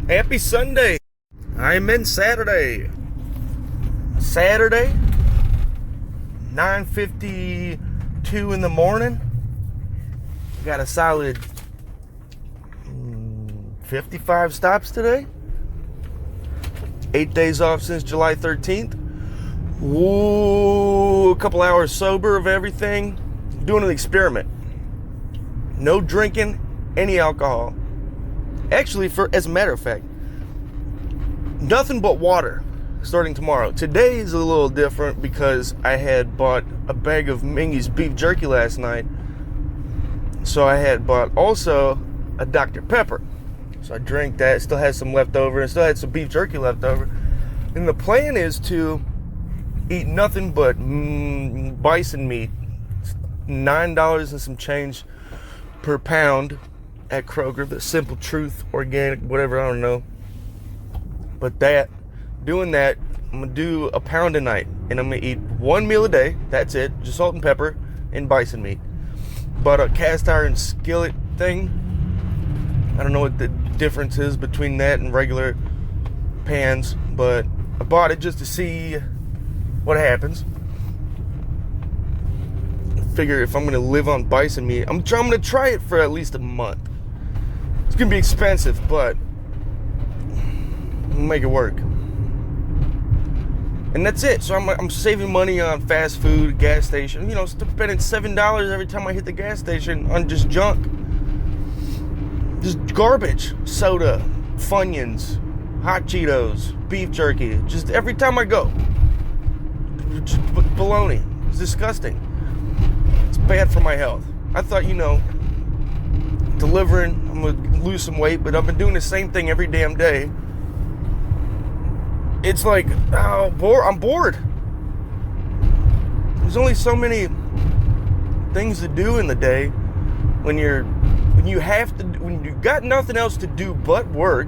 Happy Sunday. I'm in Saturday, 9:52 in the morning. Got a solid 55 stops today. 8 days off since July 13th. Ooh, a couple hours sober of everything. Doing an experiment. No drinking any alcohol. Actually, as a matter of fact, nothing but water starting tomorrow. Today is a little different because I had bought a bag of Mingy's beef jerky last night. So I had bought also a Dr. Pepper. So I drank that, still had some left over, and still had some beef jerky left over. And the plan is to eat nothing but bison meat. It's $9 and some change per pound at Kroger. The Simple Truth, organic, whatever, I don't know. But doing that, I'm going to do a pound a night. And I'm going to eat one meal a day. That's it. Just salt and pepper and bison meat. But a cast iron skillet thing, I don't know what the difference is between that and regular pans. But I bought it just to see what happens. I figure if I'm going to live on bison meat, I'm going to try it for at least a month. It's going to be expensive, but I'll make it work. And that's it. So I'm saving money on fast food, gas station. Spending $7 every time I hit the gas station on just junk. Just garbage. Soda, Funyuns, hot Cheetos, beef jerky. Just every time I go. Just baloney. It's disgusting. It's bad for my health. I thought, delivering, I'm going to lose some weight, but I've been doing the same thing every damn day. It's like, I'm bored. There's only so many things to do in the day when you got nothing else to do but work.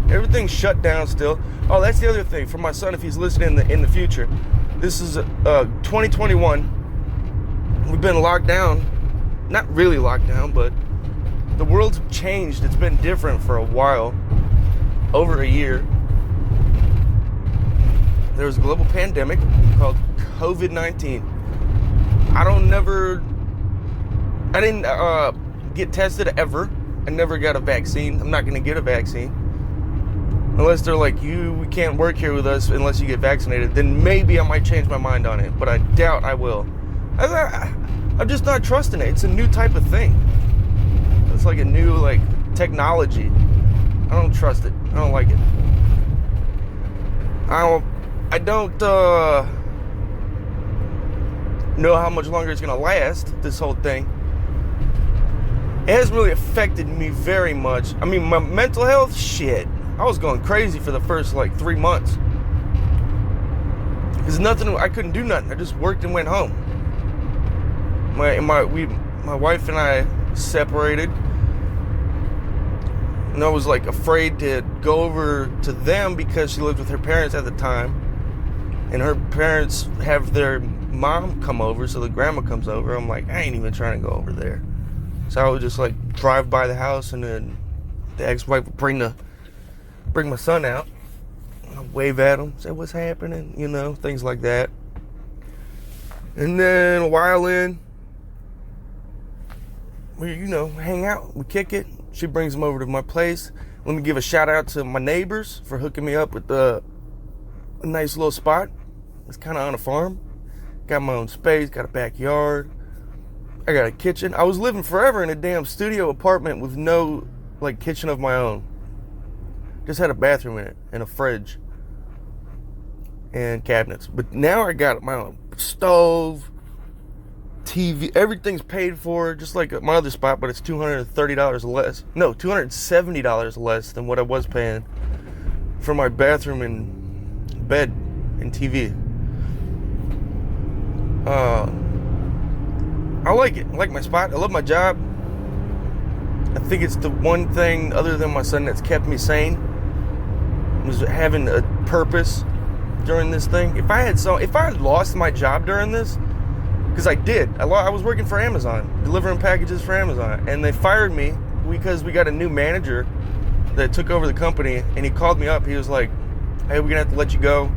Everything's shut down still. Oh, that's the other thing for my son if he's listening in the future. This is 2021. We've been locked down. Not really locked down, but the world's changed. It's been different for a while. Over a year. There was a global pandemic called COVID-19. I didn't get tested ever. I never got a vaccine. I'm not going to get a vaccine. Unless they're like, we can't work here with us unless you get vaccinated. Then maybe I might change my mind on it. But I doubt I will. I'm just not trusting it. It's a new type of thing. It's like a new technology. I don't trust it. I don't like it. I don't know how much longer it's going to last, this whole thing. It hasn't really affected me very much. I mean, my mental health, shit. I was going crazy for the first 3 months. Because I couldn't do nothing. I just worked and went home. My wife and I separated. And I was afraid to go over to them because she lived with her parents at the time. And her parents have their mom come over, so the grandma comes over. I'm like, I ain't even trying to go over there. So I would just drive by the house, and then the ex-wife would bring my son out. I'd wave at him, say what's happening, things like that. And then a while in, we hang out, we kick it. She brings him over to my place. Let me give a shout out to my neighbors for hooking me up with a nice little spot. It's kind of on a farm. Got my own space, got a backyard. I got a kitchen. I was living forever in a damn studio apartment with no kitchen of my own. Just had a bathroom in it and a fridge and cabinets. But now I got my own stove, TV, everything's paid for, just like my other spot, but it's $230 less. No, $270 less than what I was paying for my bathroom and bed and TV. I like it. I like my spot. I love my job. I think it's the one thing other than my son that's kept me sane, was having a purpose during this thing. If I had lost my job during this, because I did. I was working for Amazon, delivering packages for Amazon, and they fired me because we got a new manager that took over the company, and he called me up. He was like, hey, we're gonna have to let you go.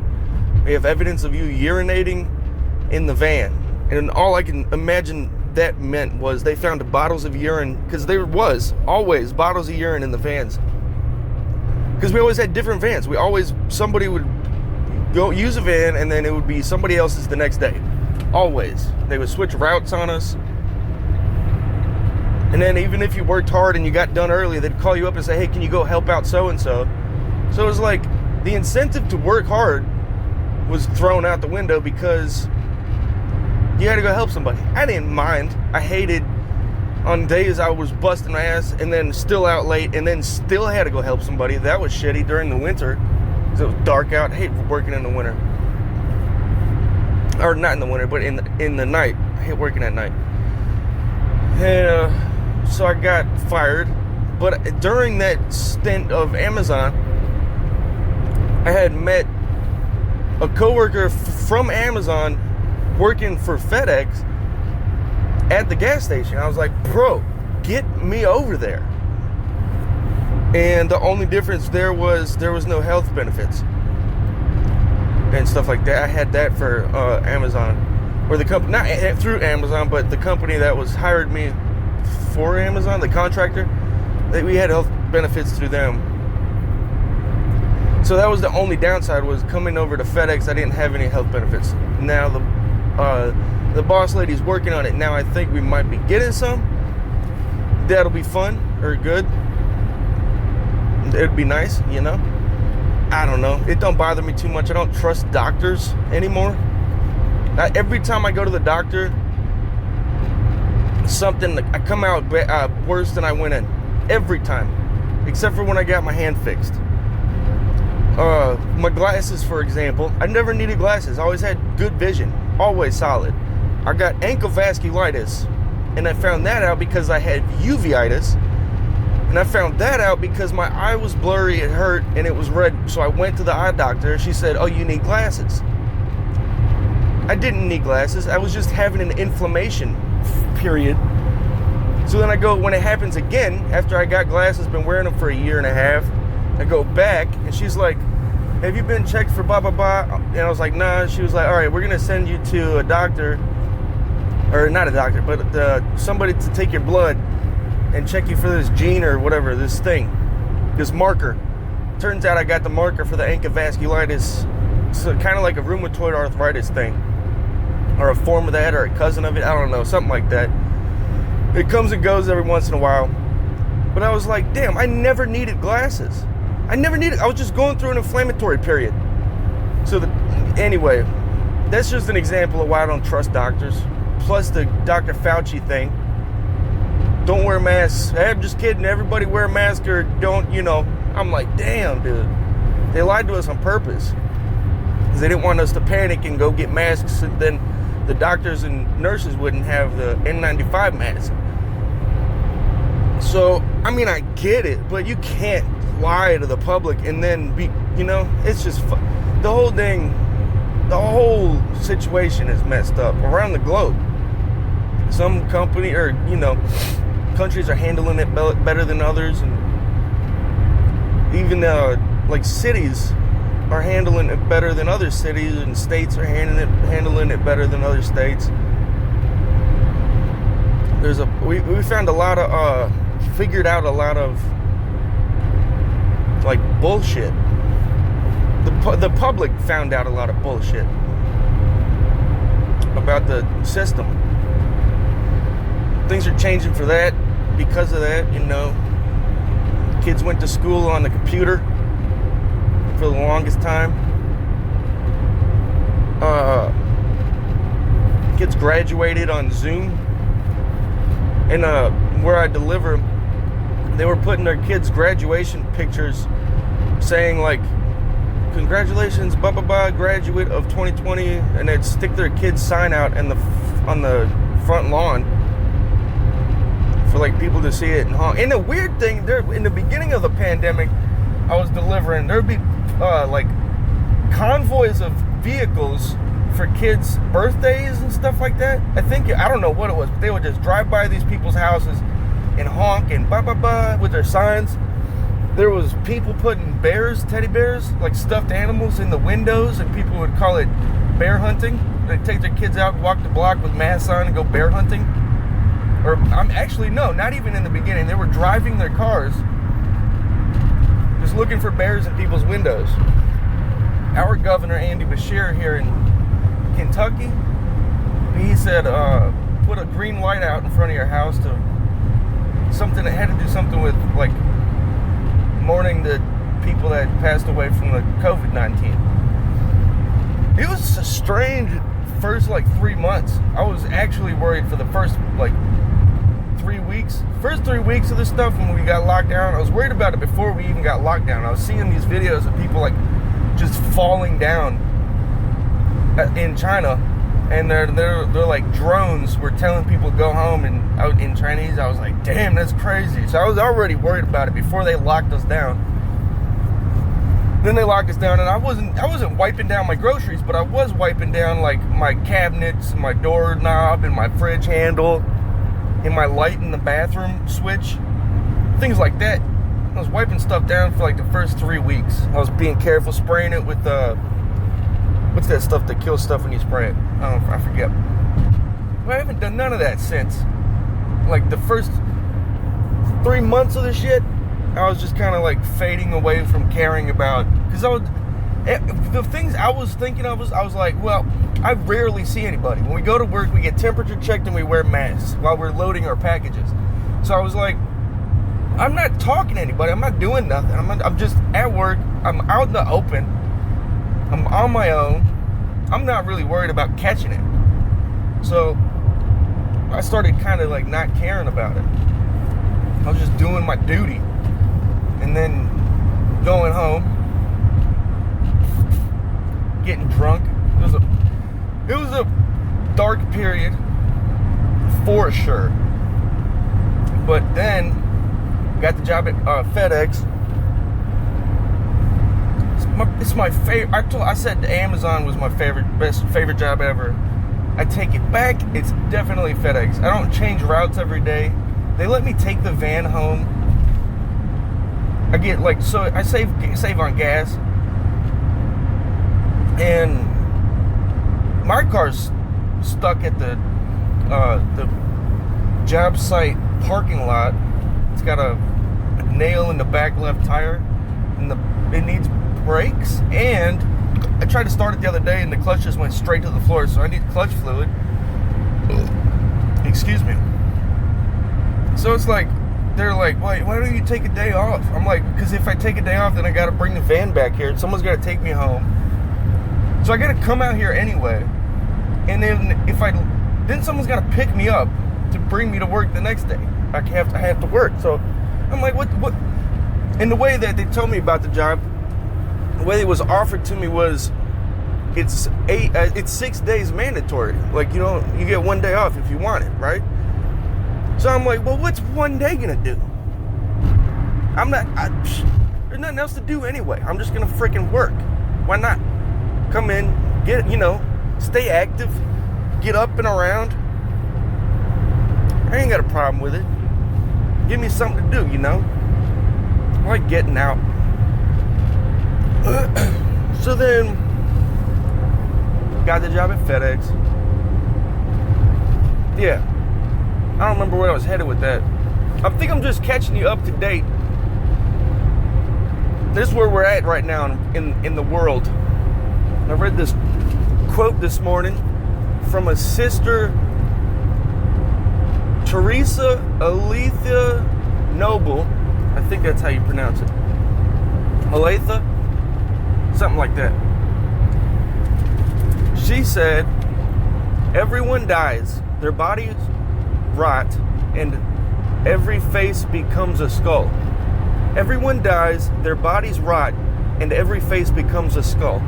We have evidence of you urinating in the van. And all I can imagine that meant was they found bottles of urine, because there was always bottles of urine in the vans. Because we always had different vans. Somebody would go use a van, and then it would be somebody else's the next day. Always. They would switch routes on us. And then even if you worked hard and you got done early, they'd call you up and say, hey, can you go help out so-and-so? So it was like the incentive to work hard was thrown out the window because you had to go help somebody. I didn't mind. I hated on days I was busting my ass and then still out late and then still had to go help somebody. That was shitty during the winter because it was dark out. I hate working in the winter. Or not in the winter, but in the night. I hate working at night. And so I got fired. But during that stint of Amazon, I had met a coworker from Amazon working for FedEx at the gas station. I was like, bro, get me over there. And the only difference there was no health benefits and stuff like that. I had that for Amazon, or the company, not through Amazon, but the company that was hired me for Amazon, the contractor, we had health benefits through them. So that was the only downside, was coming over to FedEx. I didn't have any health benefits. Now the boss lady's working on it now. I think we might be getting some. That'll be fun or good. It'd be nice, you know. I don't know. It don't bother me too much. I don't trust doctors anymore. Every time I go to the doctor, I come out worse than I went in. Every time, except for when I got my hand fixed. My glasses, for example, I never needed glasses. I always had good vision, always solid. I got ankle vasculitis, and I found that out because I had uveitis, and I found that out because my eye was blurry, it hurt, and it was red. So I went to the eye doctor. She said, oh, you need glasses. I didn't need glasses. I was just having an inflammation period. So then I go, when it happens again, after I got glasses, been wearing them for a year and a half, I go back, and she's like, have you been checked for blah, blah, blah? And I was like, nah. She was like, all right, we're going to send you to a doctor, or not a doctor, but somebody to take your blood and check you for this gene or whatever, this thing, this marker. Turns out I got the marker for the ankle vasculitis. So kind of like a rheumatoid arthritis thing, or a form of that, or a cousin of it. I don't know, something like that. It comes and goes every once in a while. But I was like, damn, I never needed glasses. I was just going through an inflammatory period. So anyway, that's just an example of why I don't trust doctors. Plus the Dr. Fauci thing. Don't wear masks. Hey, I'm just kidding. Everybody wear a mask or don't, you know. I'm like, damn, dude. They lied to us on purpose. Because they didn't want us to panic and go get masks, and then the doctors and nurses wouldn't have the N95 mask. So, I mean, I get it, but you can't lie to the public and then be, you know, it's just, the whole thing, the whole situation is messed up around the globe. Some company, or, you know, countries are handling it better than others, and even, like, cities are handling it better than other cities, and states are handling it better than other states. We found a lot of, figured out a lot of, like, bullshit. The public found out a lot of bullshit about the system. Things are changing for that, because of that, you know. Kids went to school on the computer for the longest time. Kids graduated on Zoom. And where I deliver, they were putting their kids' graduation pictures saying, like, congratulations, blah, blah, blah, graduate of 2020, and they'd stick their kids' sign out on the front lawn for, like, people to see it and honk. And the weird thing, in the beginning of the pandemic, I was delivering, there'd be, like, convoys of vehicles for kids' birthdays and stuff like that. I don't know what it was, but they would just drive by these people's houses and honk and blah, blah, blah with their signs. there was people putting teddy bears, like stuffed animals, in the windows, and people would call it bear hunting. They'd take their kids out, walk the block with masks on, and go bear hunting. Or no, not even in the beginning. They were driving their cars, just looking for bears in people's windows. Our governor, Andy Beshear, here in Kentucky, he said, put a green light out in front of your house to something that had to do something with, like, mourning the people that passed away from the COVID-19. It was a strange first, 3 months. I was actually worried for the first, 3 weeks. First 3 weeks of this stuff when we got locked down, I was worried about it before we even got locked down. I was seeing these videos of people, just falling down in China, and they're like drones were telling people to go home, and out in Chinese, I was like, damn, that's crazy. So I was already worried about it before they locked us down. Then they locked us down, and I wasn't wiping down my groceries, but I was wiping down my cabinets, my doorknob, and my fridge handle, and my light in the bathroom switch, things like that. I was wiping stuff down for the first 3 weeks. I was being careful, spraying it with what's that stuff that kills stuff when you spray it? I forget. But I haven't done none of that since. The first 3 months of this shit, I was just kind of fading away from caring about, because the things I was thinking of I was like, well, I rarely see anybody. When we go to work, we get temperature checked and we wear masks while we're loading our packages. So I was like, I'm not talking to anybody. I'm not doing nothing. I'm just at work. I'm out in the open. I'm on my own. I'm not really worried about catching it. So I started kind of not caring about it. I was just doing my duty. And then going home, getting drunk. It was a dark period for sure. But then got the job at FedEx. It's my favorite. I said Amazon was my favorite job ever. I take it back. It's definitely FedEx. I don't change routes every day. They let me take the van home. I get so I save on gas, and my car's stuck at the job site parking lot. It's got a nail in the back left tire, and it needs brakes. And I tried to start it the other day, and the clutch just went straight to the floor. So I need clutch fluid. Excuse me. So it's they're like, why don't you take a day off? I'm like, because if I take a day off, then I got to bring the van back here, and someone's got to take me home. So I got to come out here anyway, and then someone's got to pick me up to bring me to work the next day. I have to work. So I'm like, what? And the way that they told me about the job, the way it was offered to me was, it's 6 days mandatory. You get 1 day off if you want it, right? So I'm like, well, what's 1 day gonna do? There's nothing else to do anyway. I'm just gonna freaking work. Why not? Come in, stay active, get up and around. I ain't got a problem with it. Give me something to do, I like getting out. So then, got the job at FedEx. Yeah. I don't remember where I was headed with that. I think I'm just catching you up to date. This is where we're at right now in the world. I read this quote this morning from a sister, Teresa Alethea Noble. I think that's how you pronounce it. Aletha? Something like that. She said, everyone dies. Their bodies rot, and every face becomes a skull. Everyone dies, their bodies rot, and every face becomes a skull.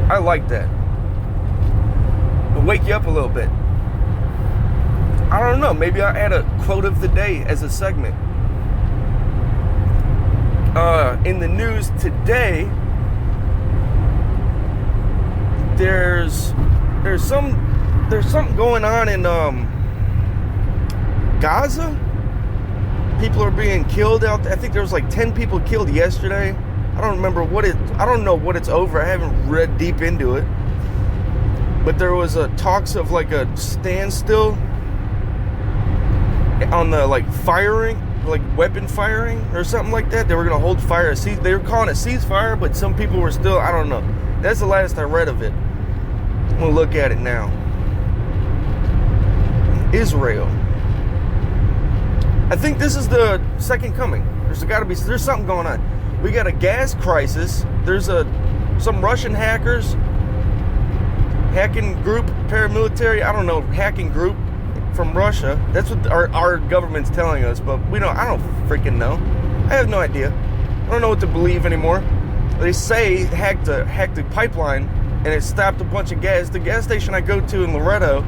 I like that. It'll wake you up a little bit. I don't know, maybe I'll add a quote of the day as a segment. In the news today, there's something going on in Gaza. People are being killed out there. I think there was like 10 people killed yesterday. I don't remember I don't know what it's over. I haven't read deep into it. But there was talks of like a standstill on the like firing, like weapon firing or something like that. They were going to hold fire. They were calling it ceasefire, but some people were still, I don't know. That's the last I read of it. I'm going to look at it now. Israel. I think this is the second coming. There's something going on. We got a gas crisis. There's some Russian hacking group, paramilitary, I don't know, hacking group from Russia. That's what our government's telling us, but I don't freaking know. I have no idea. I don't know what to believe anymore. They say hacked the pipeline and it stopped a bunch of gas. The gas station I go to in Loretto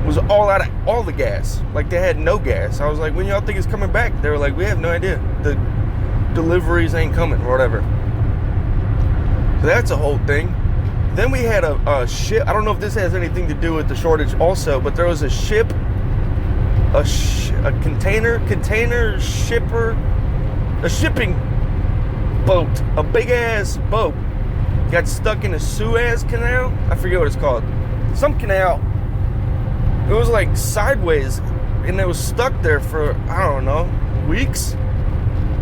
was all out of all the gas. Like they had no gas. I was like, when y'all think it's coming back? They were like, we have no idea. The deliveries ain't coming or whatever. So that's a whole thing. Then we had a ship. I don't know if this has anything to do with the shortage also, but there was a ship, a container shipper, a shipping boat, a big ass boat got stuck in a Suez Canal. I forget what it's called. Some canal. It was like sideways, and it was stuck there for, I don't know, weeks.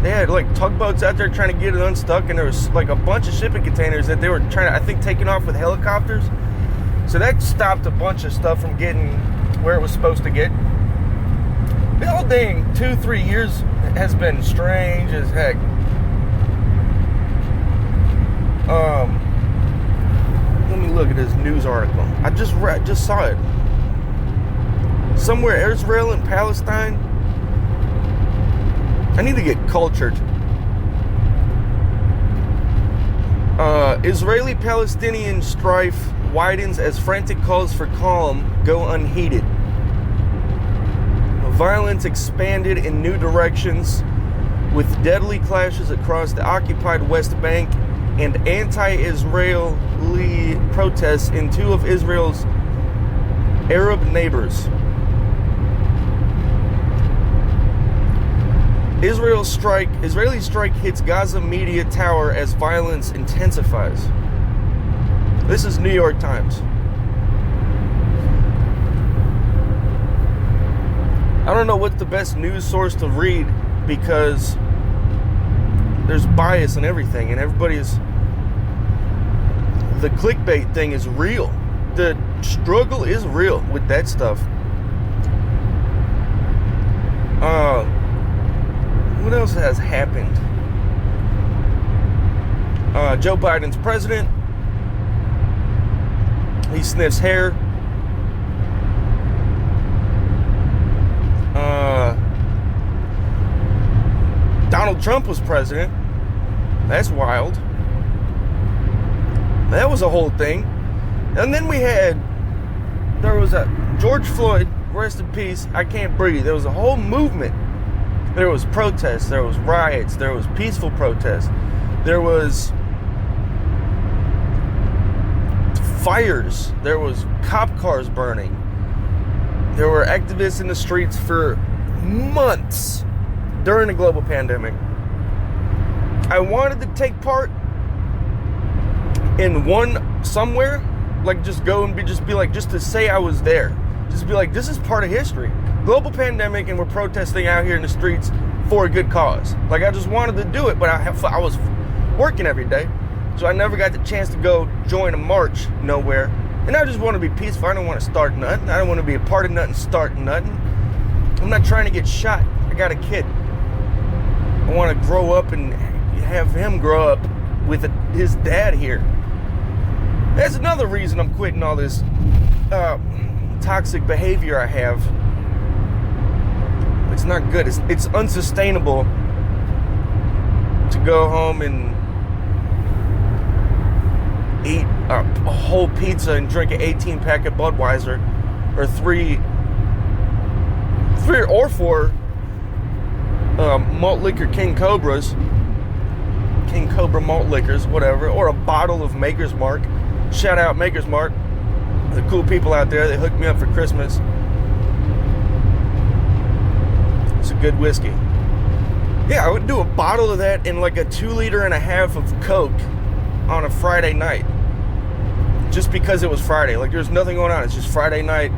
They had like tugboats out there trying to get it unstuck, and there was like a bunch of shipping containers that they were trying to, I think, taking off with helicopters. So that stopped a bunch of stuff from getting where it was supposed to get. The whole thing, 2-3 years, has been strange as heck. Let me look at this news article. I just saw it. Somewhere, Israel and Palestine. I need to get cultured. Israeli-Palestinian strife widens as frantic calls for calm go unheeded. Violence expanded in new directions with deadly clashes across the occupied West Bank and anti-Israeli protests in two of Israel's Arab neighbors. Israeli strike hits Gaza media tower as violence intensifies. This is New York Times. I don't know what's the best news source to read because there's bias in everything, and the clickbait thing is real. The struggle is real with that stuff. What else has happened? Joe Biden's president. He sniffs hair. Donald Trump was president. That's wild. That was a whole thing. And then there was a George Floyd, rest in peace, I can't breathe. There was a whole movement. There was protests, there was riots, there was peaceful protests, there was fires, there was cop cars burning. There were activists in the streets for months during the global pandemic. I wanted to take part in one somewhere, like just go and just to say I was there. Just be like, this is part of history. Global pandemic, and we're protesting out here in the streets for a good cause. Like, I just wanted to do it, but I was working every day, so I never got the chance to go join a march nowhere. And I just want to be peaceful. I don't want to start nothing. I don't want to be a part of nothing, start nothing. I'm not trying to get shot. I got a kid. I want to grow up and have him grow up with his dad here. That's another reason I'm quitting all this toxic behavior I have. It's not good. It's unsustainable to go home and eat a whole pizza and drink an 18-pack of Budweiser or three or four malt liquor King Cobra malt liquors, whatever, or a bottle of Maker's Mark. Shout out Maker's Mark, the cool people out there. They hooked me up for Christmas. It's a good whiskey. Yeah, I would do a bottle of that and like a 2.5 liters of Coke on a Friday night. Just because it was Friday. Like, there's nothing going on. It's just Friday night.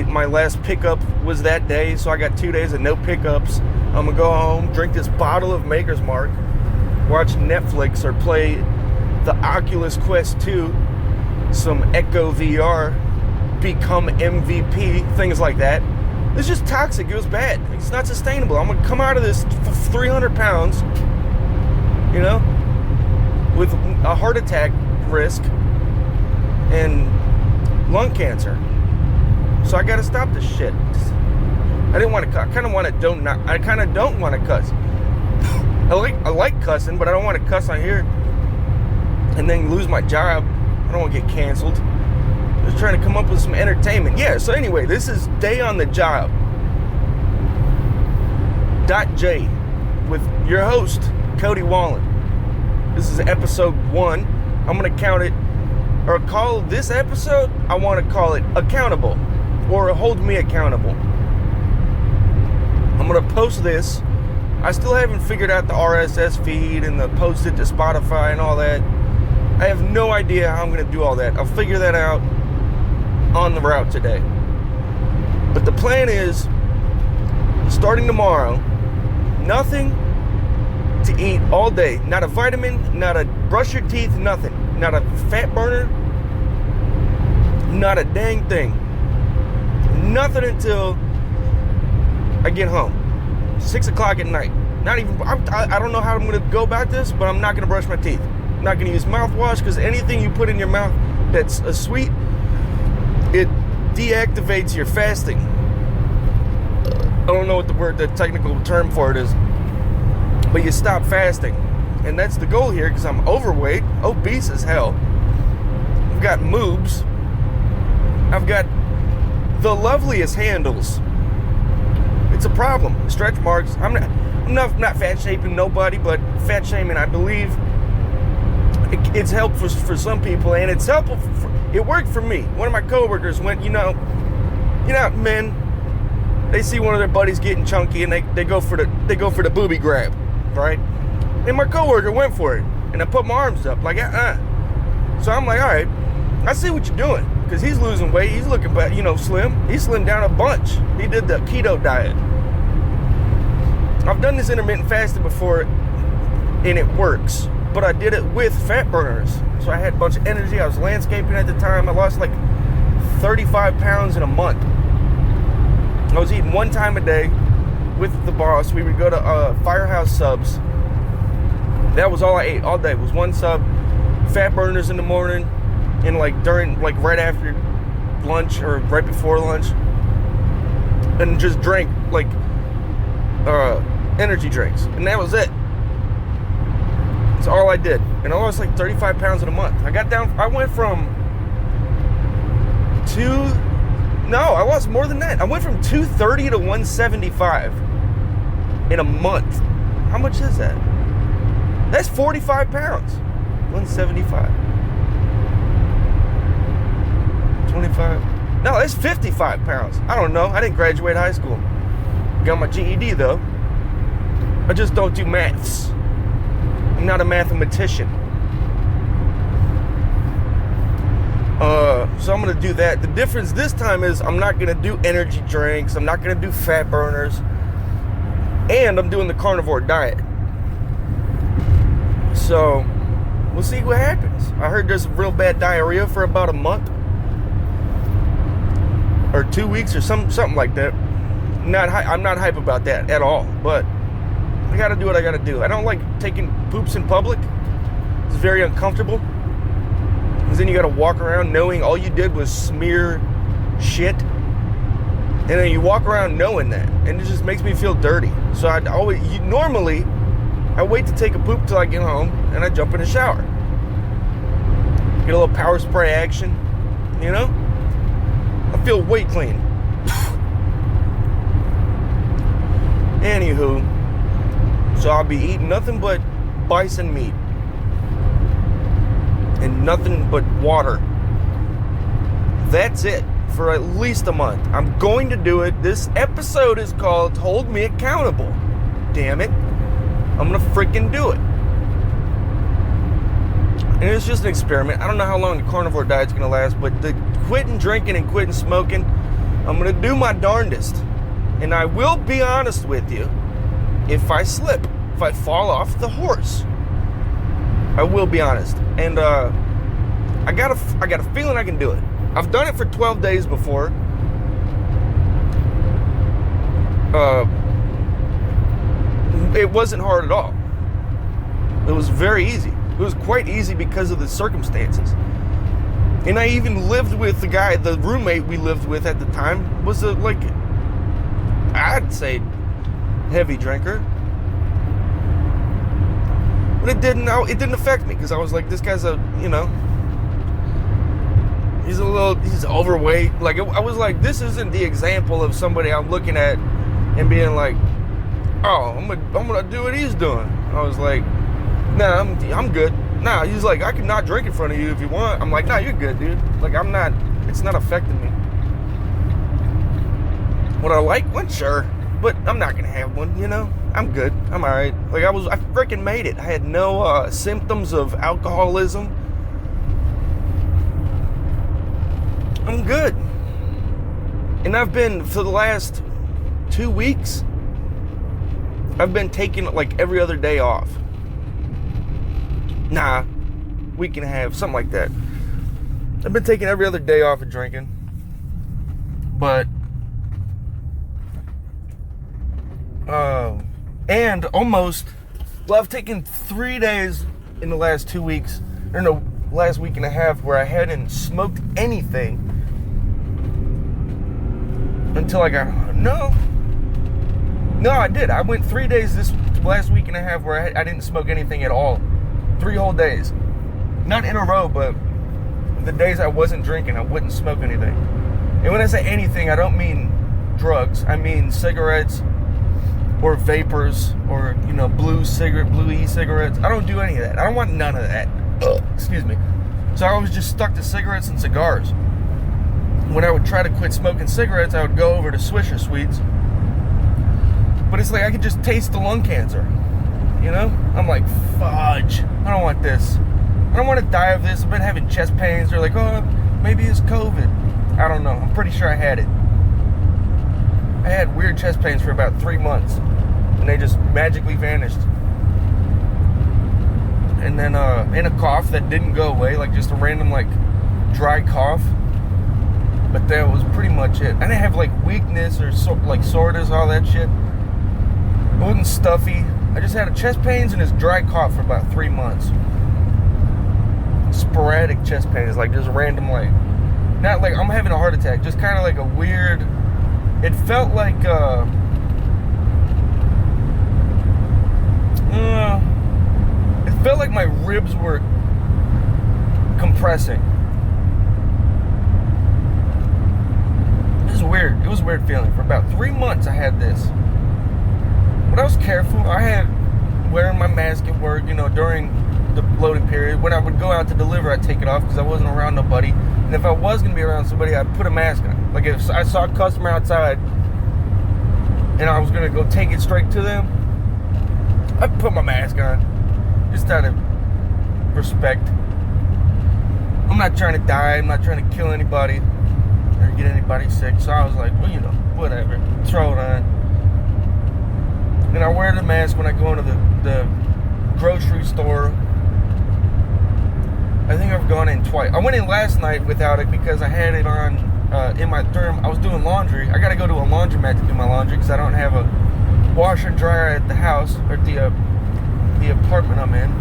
My last pickup was that day, so I got 2 days of no pickups. I'm gonna go home, drink this bottle of Maker's Mark, watch Netflix or play the Oculus Quest 2, some Echo VR, become MVP, things like that. It's just toxic. It was bad. It's not sustainable. I'm gonna come out of this 300 pounds, you know, with a heart attack risk and lung cancer. So I gotta stop this shit. I didn't want to cuss. I kind of don't want to cuss. I like cussing, but I don't want to cuss on here and then lose my job. I don't want to get canceled. Just trying to come up with some entertainment. Yeah, so anyway, this is Day on the Job. .J with your host, Cody Wallen. This is episode 1. I'm going to count it, or call this episode, I want to call it Accountable, or Hold Me Accountable. I'm going to post this. I still haven't figured out the RSS feed and the post it to Spotify and all that. I have no idea how I'm going to do all that. I'll figure that out on the route today. But the plan is, starting tomorrow, nothing to eat all day. Not a vitamin, not a brush your teeth, nothing. Not a fat burner, not a dang thing. Nothing until I get home. 6 o'clock at night. Not even, I don't know how I'm going to go about this, but I'm not going to brush my teeth. I'm not going to use mouthwash, because anything you put in your mouth that's a sweet, it deactivates your fasting. I don't know what the technical term for it is, but you stop fasting. And that's the goal here, because I'm overweight, obese as hell. I've got moobs. I've got the loveliest handles. It's a problem. Stretch marks. I'm not fat shaming nobody, but fat shaming, I believe, it's helpful for some people, and it's helpful. It worked for me. One of my coworkers went, you know, men, they see one of their buddies getting chunky, and they go for the booby grab, right? And my coworker went for it, and I put my arms up like, So I'm like, all right, I see what you're doing, because he's losing weight. He's looking, slim. He slimmed down a bunch. He did the keto diet. I've done this intermittent fasting before, and it works. But I did it with fat burners. So I had a bunch of energy. I was landscaping at the time. I lost like 35 pounds in a month. I was eating one time a day with the boss. We would go to Firehouse Subs. That was all I ate all day. It was one sub, fat burners in the morning, and right after lunch or right before lunch, and just drank energy drinks, and that was it. That's all I did, and I lost like 35 pounds in a month. I went from I lost more than that. I went from 230 to 175 in a month. How much is that? That's 45 pounds. 175. 25. No, that's 55 pounds. I don't know. I didn't graduate high school. Got my GED though. I just don't do maths. I'm not a mathematician. So I'm going to do that. The difference this time is I'm not going to do energy drinks. I'm not going to do fat burners. And I'm doing the carnivore diet. So we'll see what happens. I heard there's real bad diarrhea for about a month. Or 2 weeks or something like that. I'm not hype about that at all. But I got to do what I got to do. I don't like taking poops in public. It's very uncomfortable. Because then you got to walk around knowing all you did was smear shit. And then you walk around knowing that. And it just makes me feel dirty. So normally, I wait to take a poop till I get home. And I jump in the shower. Get a little power spray action. You know? I feel way clean. Anywho. So I'll be eating nothing but bison meat. And nothing but water. That's it for at least a month. I'm going to do it. This episode is called Hold Me Accountable. Damn it. I'm going to freaking do it. And it's just an experiment. I don't know how long the carnivore diet's going to last, but the quitting drinking and quitting smoking, I'm going to do my darndest. And I will be honest with you, if I slip, if I fall off the horse, I will be honest. And I got a feeling I can do it. I've done it for 12 days before. It wasn't hard at all. It was very easy. It was quite easy because of the circumstances. And I even lived with the roommate we lived with at the time was I'd say heavy drinker. But it didn't affect me because I was like, this guy's he's overweight. Like, I was like, this isn't the example of somebody I'm looking at and being like, oh, I'm gonna do what he's doing. I was like, nah, I'm good. Nah, he's like, I can not drink in front of you if you want. I'm like, nah, you're good, dude. Like, it's not affecting me. Would I like one? Sure. But I'm not gonna have one, I'm good. I'm alright. Like, I freaking made it. I had no symptoms of alcoholism. I'm good. And I've been, for the last 2 weeks, I've been taking like every other day off. Nah, week and a half, something like that. I've been taking every other day off of drinking. But, and almost, well, I've taken 3 days in the last 2 weeks, or no, last week and a half, where I hadn't smoked anything until I got, no, I did. I went 3 days this last week and a half where I didn't smoke anything at all. 3 whole days. Not in a row, but the days I wasn't drinking, I wouldn't smoke anything. And when I say anything, I don't mean drugs. I mean cigarettes or vapors or, blue e-cigarettes. I don't do any of that. I don't want none of that. Excuse me. So I was just stuck to cigarettes and cigars. When I would try to quit smoking cigarettes, I would go over to Swisher Sweets. But it's like I could just taste the lung cancer. I'm like, fudge. I don't want this. I don't want to die of this. I've been having chest pains. They're like, oh, maybe it's COVID. I don't know. I'm pretty sure I had it. I had weird chest pains for about 3 months. And they just magically vanished. And then, and a cough that didn't go away. Like, just a random, dry cough. But that was pretty much it. I didn't have, weakness or, soreness, all that shit. It wasn't stuffy. I just had chest pains and this dry cough for about 3 months. Sporadic chest pains, just random, not like I'm having a heart attack, just kind of like a weird, it felt like, it felt like my ribs were compressing. It was weird. It was a weird feeling. For about 3 months I had this. But I was careful. I had wearing my mask at work, during the loading period. When I would go out to deliver, I'd take it off because I wasn't around nobody. And if I was going to be around somebody, I'd put a mask on. Like, if I saw a customer outside and I was going to go take it straight to them, I'd put my mask on. Just out of respect. I'm not trying to die. I'm not trying to kill anybody or get anybody sick. So I was like, well, whatever. Throw it on. And I wear the mask when I go into the grocery store. I think I've gone in twice. I went in last night without it because I had it on in my therm. I was doing laundry. I got to go to a laundromat to do my laundry because I don't have a washer and dryer at the house or the apartment I'm in.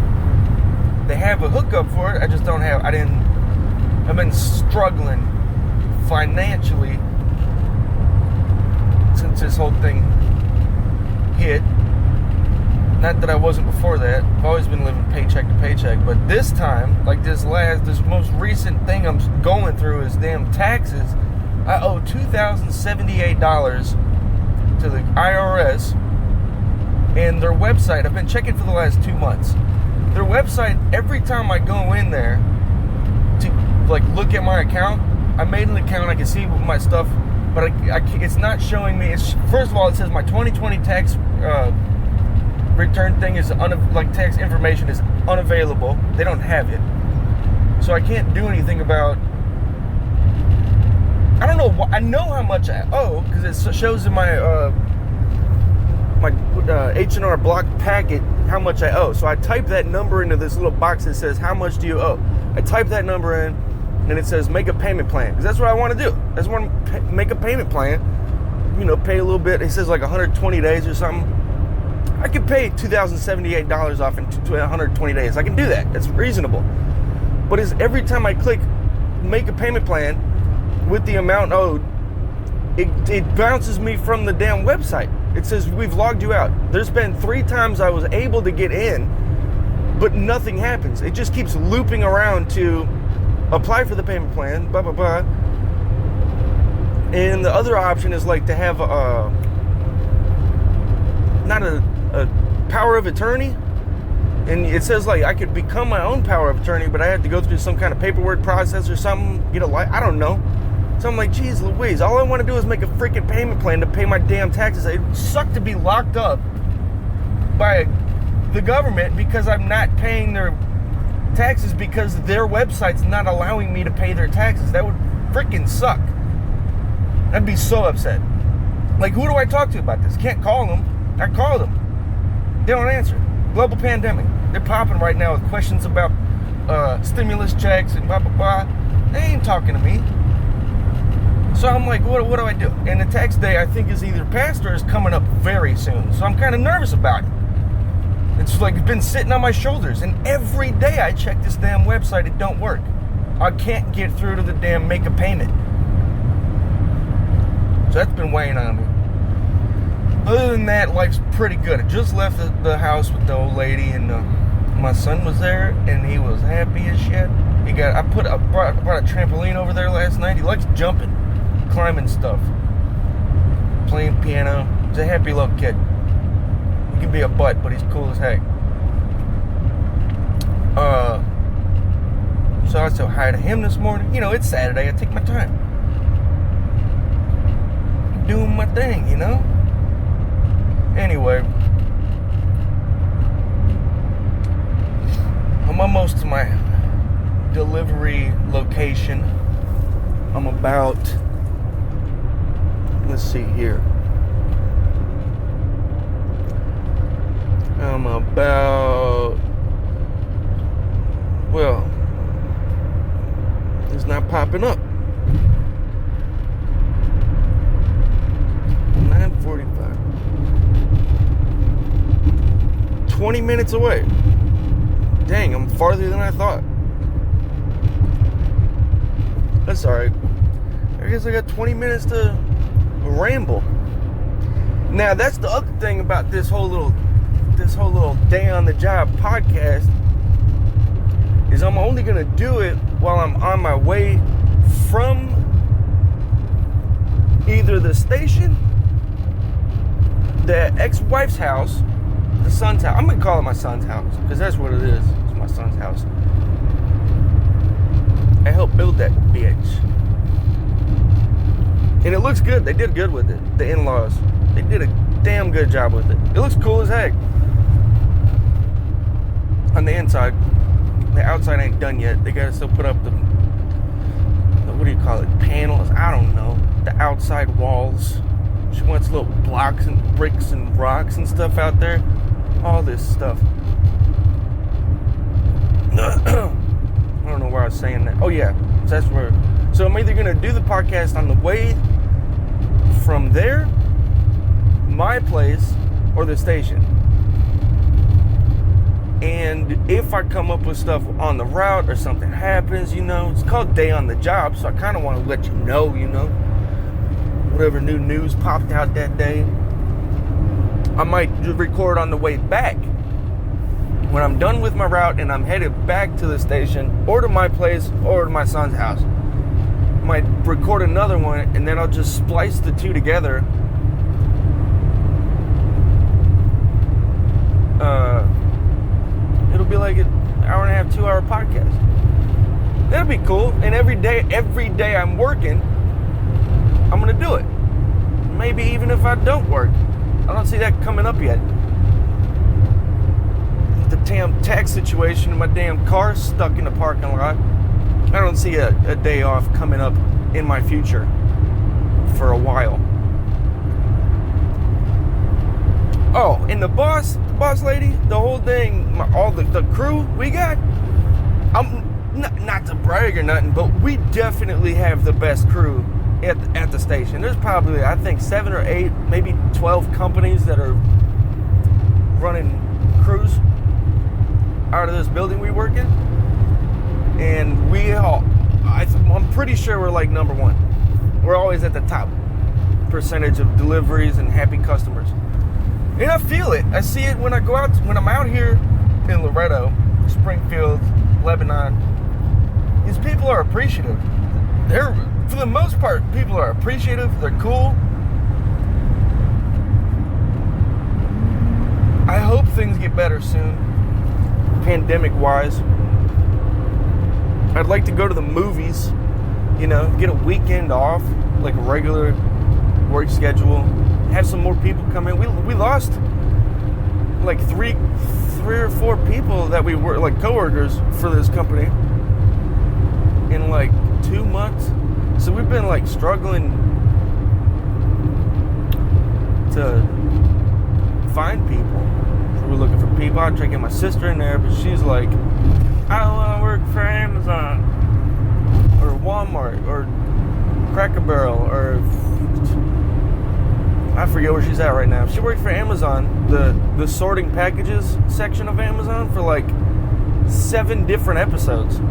They have a hookup for it. I just don't have. I've been struggling financially since this whole thing hit. Not that I wasn't before that. I've always been living paycheck to paycheck. But this time, this most recent thing I'm going through is damn taxes. I owe $2,078 to the IRS and their website. I've been checking for the last 2 months. Their website, every time I go in there to look at my account, I made an account. I can see my stuff, but it's not showing me. First of all, it says my 2020 tax return thing is tax information is unavailable. They don't have it, so I can't do anything about. I don't know. I know how much I owe because it shows in my H&R Block packet how much I owe. So I type that number into this little box that says how much do you owe. I type that number in, and it says make a payment plan, because that's what I want to do. I just want to make a payment plan, pay a little bit. It says like 120 days or something. I could pay $2,078 off in 120 days. I can do that. It's reasonable. But every time I click make a payment plan with the amount owed, it bounces me from the damn website. It says we've logged you out. There's been 3 times I was able to get in, but nothing happens. It just keeps looping around to apply for the payment plan, blah, blah, blah. And the other option is to have not a power of attorney. And it says I could become my own power of attorney, but I have to go through some kind of paperwork process or something, I don't know. So I'm like, geez Louise, all I want to do is make a freaking payment plan to pay my damn taxes. It would suck to be locked up by the government because I'm not paying their taxes because their website's not allowing me to pay their taxes. That would freaking suck. I'd be so upset. Who do I talk to about this? Can't call them. I called them. They don't answer. Global pandemic. They're popping right now with questions about stimulus checks and blah, blah, blah. They ain't talking to me. So I'm like, what do I do? And the tax day, I think, is either past or is coming up very soon. So I'm kind of nervous about it. It's been sitting on my shoulders. And every day I check this damn website, it don't work. I can't get through to the damn make a payment. So that's been weighing on me. Other than that, life's pretty good. I just left the house with the old lady, and my son was there, and he was happy as shit. I brought a trampoline over there last night. He likes jumping, climbing stuff, playing piano. He's a happy little kid. He can be a butt, but he's cool as heck. So I said hi to him this morning. It's Saturday. I take my time. I'm doing my thing, Anyway, I'm almost to my delivery location. I'm about, let's see here. I'm about, well, it's not popping up. 9:45. 20 minutes away. Dang, I'm farther than I thought. That's alright. I guess I got 20 minutes to ramble. Now, that's the other thing about this whole little day on the job podcast is I'm only gonna do it while I'm on my way from either the station, the ex-wife's house, the son's house. I'm gonna call it my son's house because that's what it is. It's my son's house. I helped build that bitch, and it looks good. They did good with it. The in-laws, they did a damn good job with it. It looks cool as heck on the inside. The outside ain't done yet. They gotta still put up the what do you call it? Panels? I don't know. The outside walls. She wants little blocks and bricks and rocks and stuff out there. All this stuff. I don't know where I was saying that. Oh yeah, that's where. So I'm either gonna do the podcast on the way from there, my place, or the station. And if I come up with stuff on the route or something happens, it's called day on the job, so I kind of want to let you know, whatever new news popped out that day. I might record on the way back when I'm done with my route and I'm headed back to the station or to my place or to my son's house. I might record another one and then I'll just splice the two together. It'll be like an hour and a half, 2 hour podcast. That'll be cool. And every day I'm working, I'm gonna do it. Maybe even if I don't work. I don't see that coming up yet. The damn tax situation, my damn car's stuck in the parking lot. I don't see a day off coming up in my future for a while. Oh, and the boss lady, the whole thing, all the crew we got, I'm not to brag or nothing, but we definitely have the best crew at the station. There's probably, I think, 7 or 8, maybe 12 companies that are running crews out of this building we work in. And I'm pretty sure we're like number one. We're always at the top percentage of deliveries and happy customers. And I feel it. I see it when I'm out here in Loretto, Springfield, Lebanon. These people are appreciative. For the most part, people are appreciative. They're cool. I hope things get better soon, pandemic-wise. I'd like to go to the movies, get a weekend off, like a regular work schedule. Have some more people come in. We lost like three or four people that we were like coworkers for this company in like 2 months. So we've been like struggling to find people. We're looking for people. I tried to get my sister in there, but she's like, I don't want to work for Amazon or Walmart or Cracker Barrel or I forget where she's at right now. She worked for Amazon, the sorting packages section of Amazon for like 7 different episodes.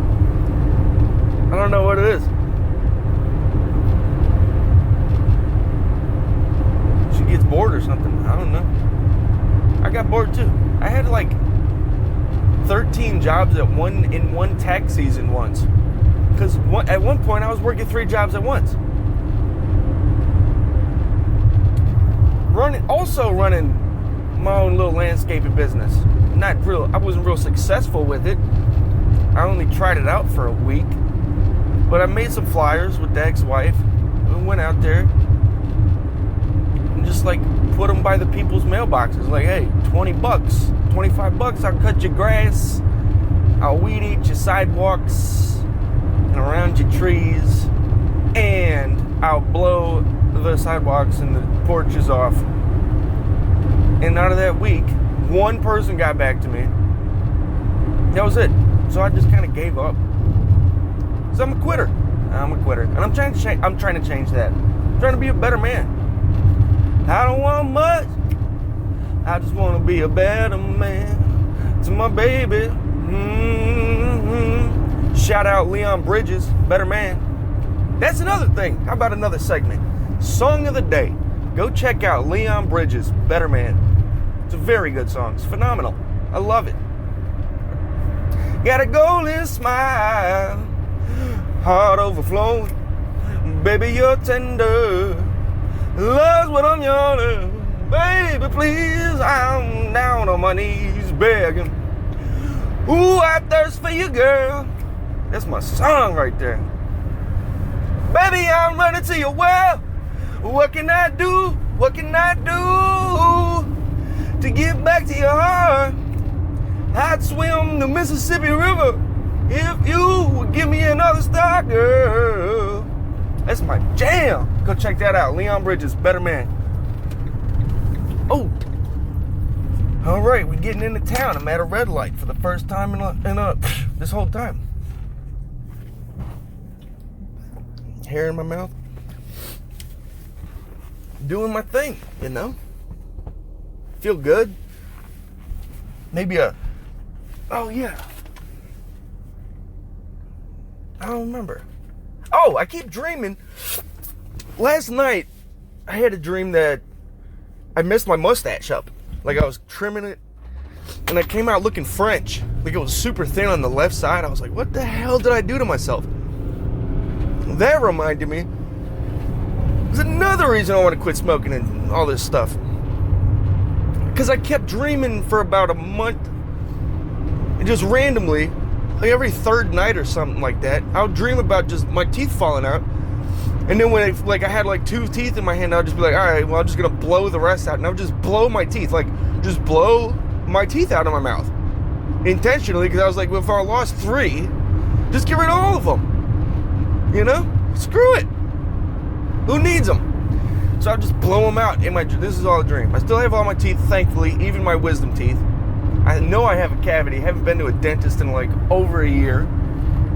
I don't know what it is. She gets bored or something. I don't know. I got bored too. I had like 13 jobs in one tax season once. Because at one point I was working 3 jobs at once. Running my own little landscaping business. I wasn't real successful with it. I only tried it out for a week. But I made some flyers with the ex-wife. We went out there and just like put them by the people's mailboxes. Like, hey, $20, $25, I'll cut your grass. I'll weed eat your sidewalks and around your trees. And I'll blow the sidewalks and the porches off. And out of that week, 1 person got back to me. That was it. So I just kind of gave up. So I'm a quitter. And I'm trying to change that. I'm trying to be a better man. I don't want much. I just want to be a better man to my baby. Mm-hmm. Shout out Leon Bridges, better man. That's another thing. How about another segment? Song of the day. Go check out Leon Bridges, Better Man. It's a very good song. It's phenomenal. I love it. Got a golden smile, heart overflowing. Baby, you're tender. Love's what I'm yawning. Baby, please, I'm down on my knees begging. Ooh, I thirst for you, girl. That's my song right there. Baby, I'm running to your well. What can I do? What can I do to get back to your heart? I'd swim the Mississippi River if you would give me another star, girl. That's my jam. Go check that out. Leon Bridges, Better Man. Oh. All right, we're getting into town. I'm at a red light for the first time in this whole time. Hair in my mouth. Doing my thing, Feel good. Maybe oh yeah. I don't remember. Oh, I keep dreaming. Last night, I had a dream that I messed my mustache up. Like I was trimming it, and I came out looking French. Like it was super thin on the left side. I was like, what the hell did I do to myself? That reminded me. There's another reason I want to quit smoking and all this stuff. Because I kept dreaming for about a month. And just randomly, like every third night or something like that, I would dream about just my teeth falling out. And then when I had like 2 teeth in my hand, I would just be like, all right, well, I'm just gonna blow the rest out. And I would just blow my teeth, like just blow my teeth out of my mouth intentionally, because I was like, well, if I lost 3, just get rid of all of them. You know, screw it. Who needs them? So I would just blow them out in my. This is all a dream. I still have all my teeth, thankfully, even my wisdom teeth. I know I have a cavity. I haven't been to a dentist in like over a year.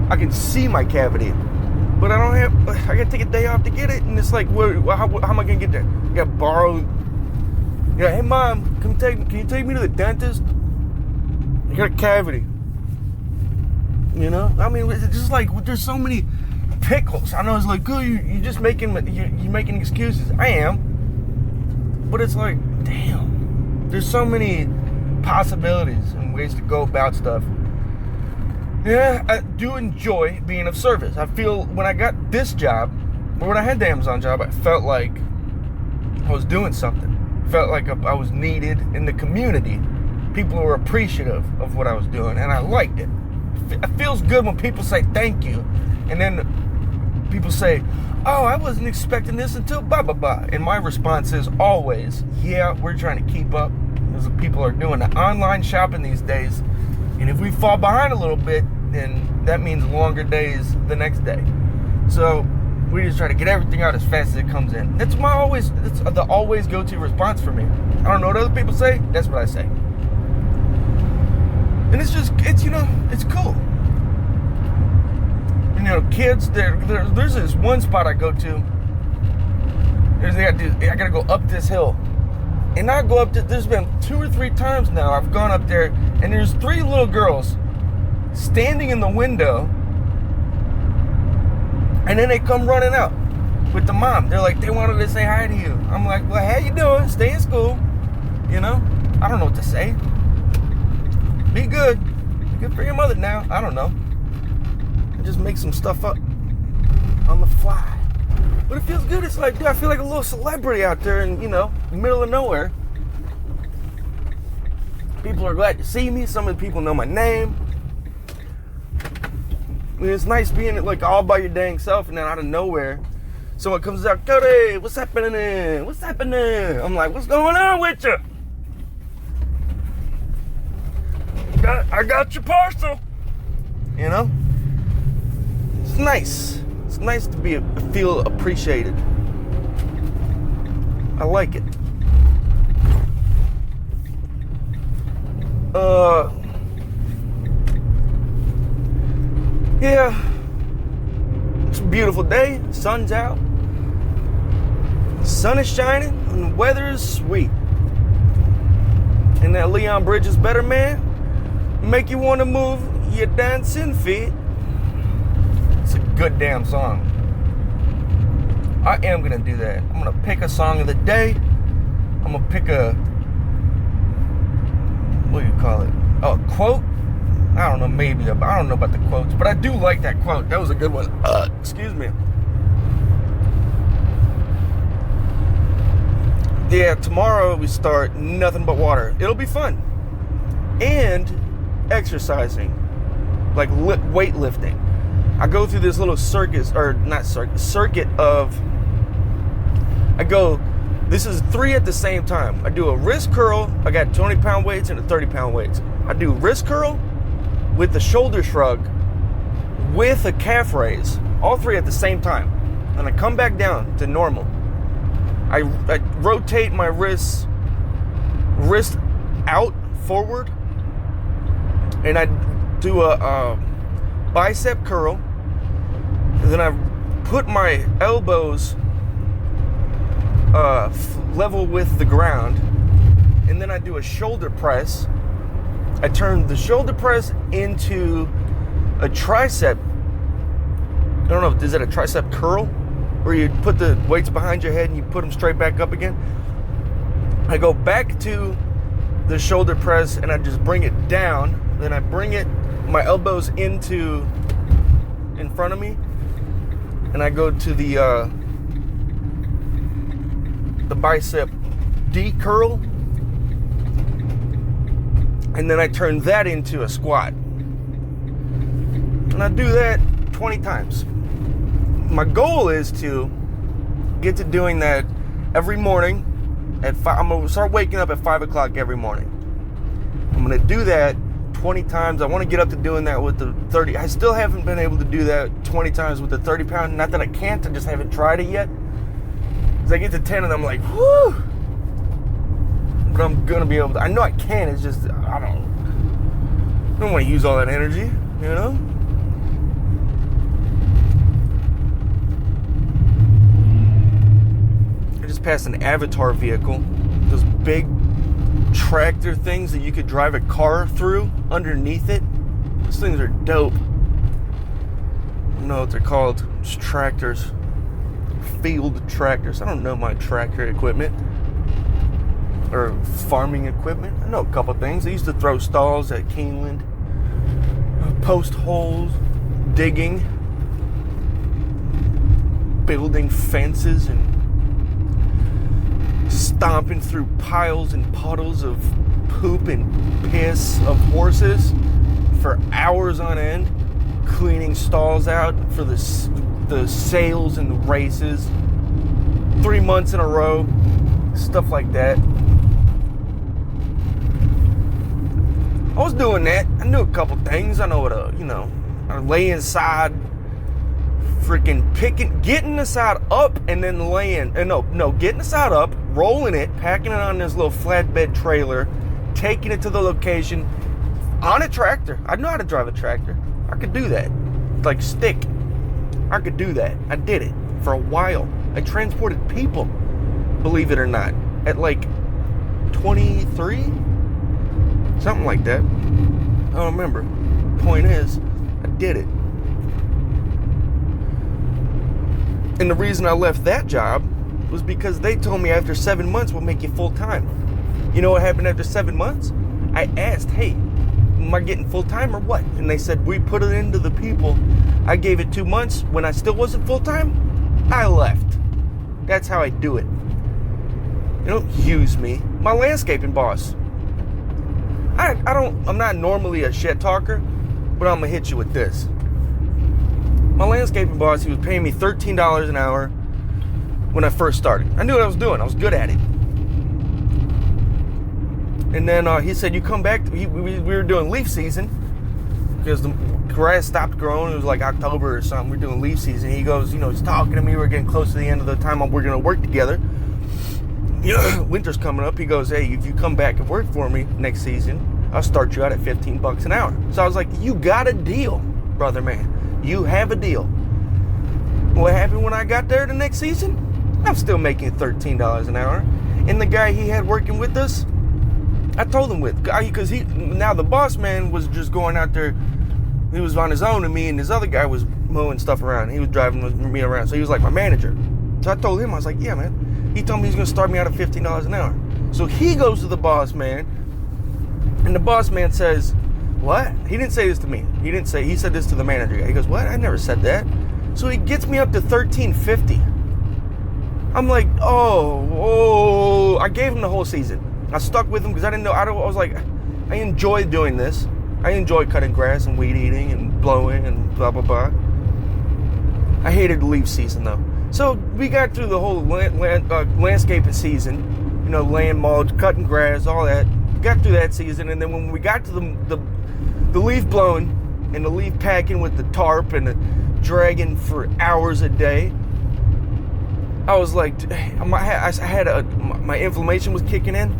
I can see my cavity, but I don't have. I gotta take a day off to get it, and it's like, how am I gonna get there? I gotta borrow. Yeah, hey mom, can you take me to the dentist? I got a cavity. You know, I mean, it's just like there's so many pickles. I know it's like, good, you're just making excuses. I am, but it's like, damn, there's so many possibilities and ways to go about stuff. Yeah, I do enjoy being of service. I feel when I got this job, or when I had the Amazon job, I felt like I was doing something. Felt like I was needed in the community. People were appreciative of what I was doing, and I liked it. It feels good when people say thank you, and then people say, oh, I wasn't expecting this until blah, blah, blah. And my response is always, yeah, we're trying to keep up. As people are doing the online shopping these days, and if we fall behind a little bit, then that means longer days the next day. So we just try to get everything out as fast as it comes in. That's the always go-to response for me. I don't know what other people say. That's what I say. And it's cool. You know, kids, there's this one spot I go to. I gotta go up this hill. And I go up there's been 2 or 3 times now I've gone up there, and there's 3 little girls standing in the window, and then they come running out with the mom. They're like, they wanted to say hi to you. I'm like, well, how you doing? Stay in school. You know? I don't know what to say. Be good. Be good for your mother now. I don't know. I just make some stuff up on the fly. But it feels good. It's like, dude, I feel like a little celebrity out there in, the middle of nowhere. People are glad to see me. Some of the people know my name. I mean, it's nice being like all by your dang self, and then out of nowhere, someone comes out, Cody, what's happening? What's happening? I'm like, what's going on with you? I got your parcel. You know? It's nice. It's nice to feel appreciated. I like it. Yeah. It's a beautiful day. Sun's out. The sun is shining and the weather is sweet. And that Leon Bridges Better Man make you want to move your dancing feet. It's a good damn song. I am going to do that. I'm going to pick a song of the day. I'm going to pick what do you call it? Oh, a quote? I don't know, maybe. I don't know about the quotes, but I do like that quote. That was a good one. Excuse me. Yeah, tomorrow we start nothing but water. It'll be fun. And exercising. Like weightlifting. I go through this little circuit of, this is 3 at the same time. I do a wrist curl. I got 20-pound weights and a 30-pound weights. I do wrist curl with the shoulder shrug with a calf raise. All 3 at the same time. And I come back down to normal. I rotate my wrist out forward. And I do a bicep curl. And then I put my elbows level with the ground, and then I do a shoulder press. I turn the shoulder press into a tricep. I don't know, is that a tricep curl? Where you put the weights behind your head and you put them straight back up again? I go back to the shoulder press and I just bring it down. Then I bring my elbows in front of me, and I go to the bicep D curl, and then I turn that into a squat. And I do that 20 times. My goal is to get to doing that every morning at 5. I'm going to start waking up at 5 o'clock every morning. I'm going to do that 20 times. I want to get up to doing that with the 30. I still haven't been able to do that 20 times with the 30 pound. Not that I can't, I just haven't tried it yet. As I get to 10 and I'm like, whoo! But I'm going to be able to. I know I can, it's just, I don't want to use all that energy, you know? I just passed an Avatar vehicle. Those big tractor things that you could drive a car through underneath it. Those things are dope. I don't know what they're called. Just tractors. Field tractors. I don't know my tractor equipment. Or farming equipment. I know a couple things. I used to throw stalls at Keeneland. Post holes. Digging. Building fences and stomping through piles and puddles of poop and piss of horses for hours on end, cleaning stalls out for the sales and the races, 3 months in a row, stuff like that. I was doing that. I knew a couple things. I know what I lay inside, freaking getting the side up and then getting the side up, rolling it, packing it on this little flatbed trailer, taking it to the location on a tractor. I know how to drive a tractor. I could do that. Like stick. I could do that. I did it for a while. I transported people, believe it or not, at like 23? Something like that. I don't remember. Point is, I did it. And the reason I left that job was because they told me after 7 months we'll make you full-time. You know what happened after 7 months? I asked, hey, am I getting full-time or what? And they said, we put it into the people. I gave it 2 months. When I still wasn't full-time, I left. That's how I do it. They don't use me. My landscaping boss. I'm not normally a shit talker, but I'm gonna hit you with this. My landscaping boss, he was paying me $13 an hour when I first started. I knew what I was doing. I was good at it. And then he said, you come back. We were doing leaf season because the grass stopped growing. It was like October or something. We were doing leaf season. He goes, he's talking to me. We're getting close to the end of the time we're going to work together. Winter's coming up. He goes, hey, if you come back and work for me next season, I'll start you out at $15 an hour. So I was like, you got a deal, brother man. You have a deal. What happened when I got there the next season? I'm still making $13 an hour. And the guy he had working with us, I told him because now the boss man was just going out there. He was on his own, and me and this other guy was mowing stuff around. He was driving me around. So he was like my manager. So I told him, I was like, yeah, man. He told me he's going to start me out at $15 an hour. So he goes to the boss man, and the boss man says, what? He didn't say this to me. He said this to the manager guy. He goes, what? I never said that. So he gets me up to $13.50. I'm like, oh, I gave him the whole season. I stuck with him because I didn't know. I was like, I enjoy doing this. I enjoy cutting grass and weed eating and blowing and blah, blah, blah. I hated the leaf season though. So we got through the whole landscaping season, laying mulch, cutting grass, all that. Got through that season, and then when we got to the leaf blowing and the leaf packing with the tarp and the dragging for hours a day, I was like, my inflammation was kicking in,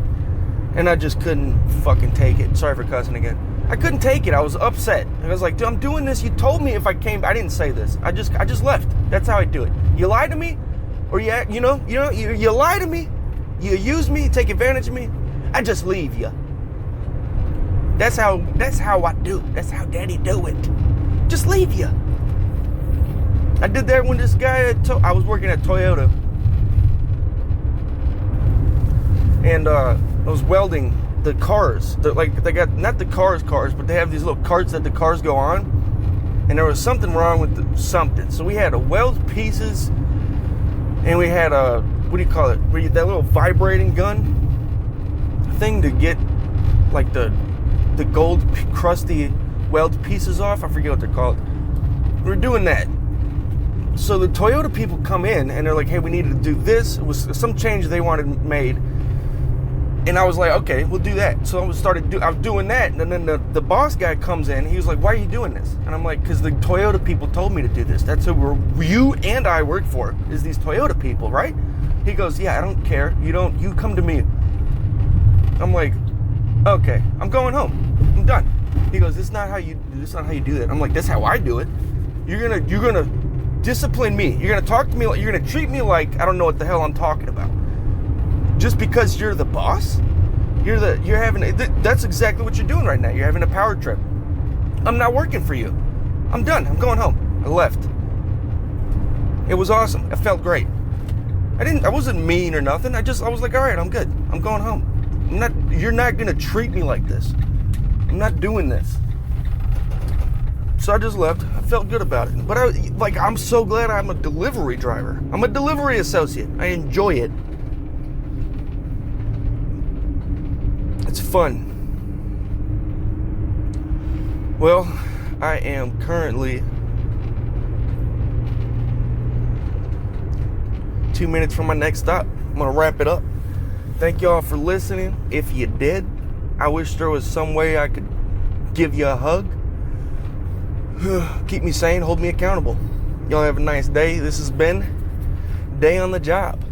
and I just couldn't fucking take it. Sorry for cussing again. I couldn't take it. I was upset. I was like, dude, I'm doing this. You told me if I came. I didn't say this. I just left. That's how I do it. You lie to me, or you lie to me. You use me. You take advantage of me. I just leave you. That's how I do. That's how Daddy do it. Just leave you. I did that when this guy I was working at Toyota, and I was welding the cars. They got not the cars, but they have these little carts that the cars go on, and there was something wrong with something. So we had to weld pieces, and we had what do you call it? That little vibrating gun thing to get like the gold crusty weld pieces off. I forget what they're called. we're doing that. So the Toyota people come in and they're like, hey, we need to do this. It was some change they wanted made. And I was like, okay, we'll do that. So I was doing that. And then the boss guy comes in. He was like, why are you doing this? And I'm like, because the Toyota people told me to do this. That's who you and I work for, is these Toyota people, right? He goes, yeah, I don't care. You come to me. I'm like, okay, I'm going home. I'm done. He goes, this is not how you do that. I'm like, that's how I do it. You're gonna discipline me. You're gonna talk to me. You're gonna treat me like I don't know what the hell I'm talking about. Just because you're the boss, that's exactly what you're doing right now. You're having a power trip. I'm not working for you. I'm done. I'm going home. I left. It was awesome. It felt great. I wasn't mean or nothing. I was like, all right, I'm good. I'm going home. You're not gonna treat me like this. I'm not doing this. So I just left. I felt good about it. But I'm so glad I'm a delivery driver. I'm a delivery associate. I enjoy it. It's fun. Well, I am currently 2 minutes from my next stop. I'm gonna wrap it up. Thank y'all for listening. If you did, I wish there was some way I could give you a hug. Keep me sane, hold me accountable. Y'all have a nice day. This has been Day on the Job.